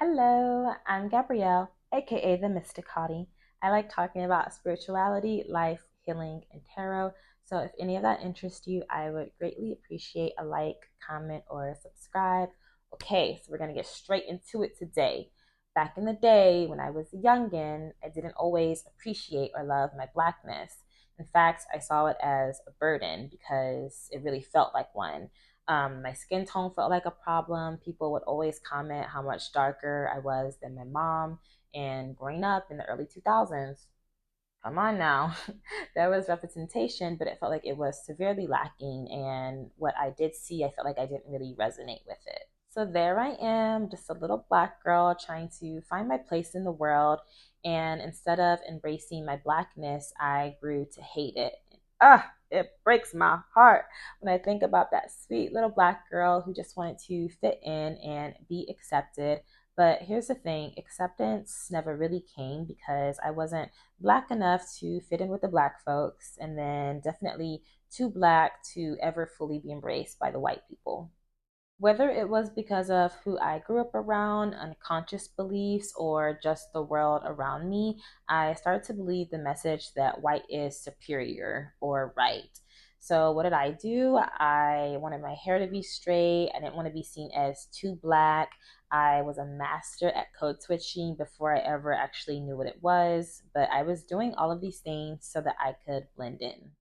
Hello, I'm Gabrielle, aka the Mystic Hottie. I like talking about spirituality, life, healing, and tarot. So if any of that interests you, I would greatly appreciate a like, comment, or subscribe. Okay, so we're gonna get straight into it today. Back in the day when I was a youngin', I didn't always appreciate or love my blackness. In fact, I saw it as a burden because it really felt like one. My skin tone felt like a problem. People would always comment how much darker I was than my mom. And growing up in the early 2000s, come on now, there was representation, but it felt like it was severely lacking. And what I did see, I felt like I didn't really resonate with it. So there I am, just a little black girl trying to find my place in the world. And instead of embracing my blackness, I grew to hate it. It breaks my heart when I think about that sweet little black girl who just wanted to fit in and be accepted. But here's the thing, acceptance never really came because I wasn't black enough to fit in with the black folks, and then definitely too black to ever fully be embraced by the white people. Whether it was because of who I grew up around, unconscious beliefs, or just the world around me, I started to believe the message that white is superior or right. So, what did I do? I wanted my hair to be straight. I didn't want to be seen as too black. I was a master at code switching before I ever actually knew what it was, but I was doing all of these things so that I could blend in.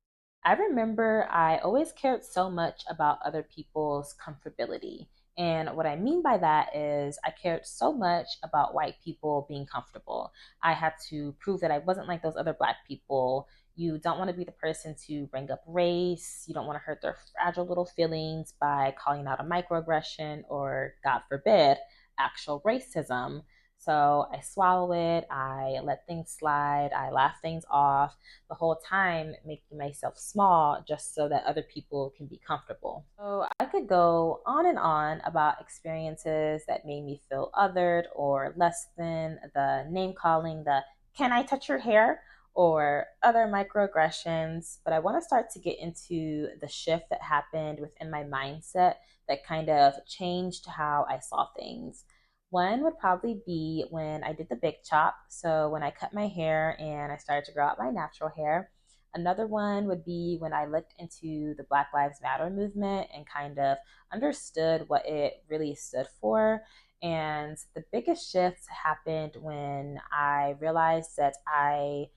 I remember I always cared so much about other people's comfortability. And what I mean by that is I cared so much about white people being comfortable. I had to prove that I wasn't like those other black people. You don't want to be the person to bring up race. You don't want to hurt their fragile little feelings by calling out a microaggression or, God forbid, actual racism. So I swallow it, I let things slide, I laugh things off, the whole time making myself small just so that other people can be comfortable. So I could go on and on about experiences that made me feel othered or less than, the name calling, the can I touch your hair? Or other microaggressions, but I want to start to get into the shift that happened within my mindset that kind of changed how I saw things. One would probably be when I did the big chop. So when I cut my hair and I started to grow out my natural hair. Another one would be when I looked into the Black Lives Matter movement and kind of understood what it really stood for. And the biggest shift happened when I realized that I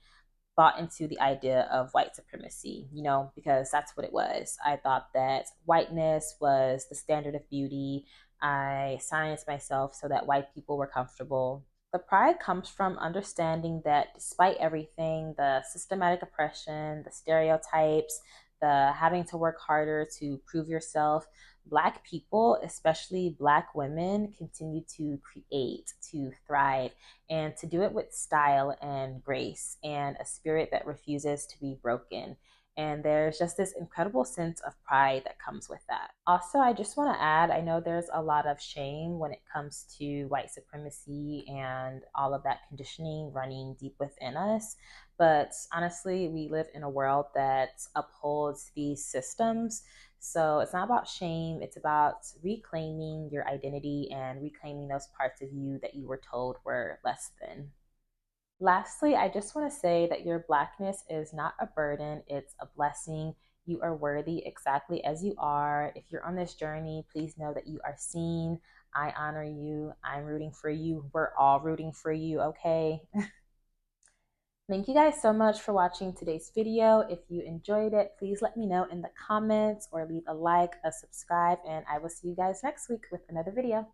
bought into the idea of white supremacy, because that's what it was. I thought that whiteness was the standard of beauty. I scienced myself so that white people were comfortable. The pride comes from understanding that despite everything, the systematic oppression, the stereotypes, the having to work harder to prove yourself, Black people, especially Black women, continue to create, to thrive, and to do it with style and grace and a spirit that refuses to be broken. And there's just this incredible sense of pride that comes with that. Also, I just want to add, I know there's a lot of shame when it comes to white supremacy and all of that conditioning running deep within us. But honestly, we live in a world that upholds these systems. So it's not about shame, it's about reclaiming your identity and reclaiming those parts of you that you were told were less than. Lastly, I just want to say that your blackness is not a burden, it's a blessing. You are worthy exactly as you are. If you're on this journey, please know that you are seen. I honor you. I'm rooting for you. We're all rooting for you, okay? Thank you guys so much for watching today's video. If you enjoyed it, please let me know in the comments or leave a like, a subscribe, and I will see you guys next week with another video.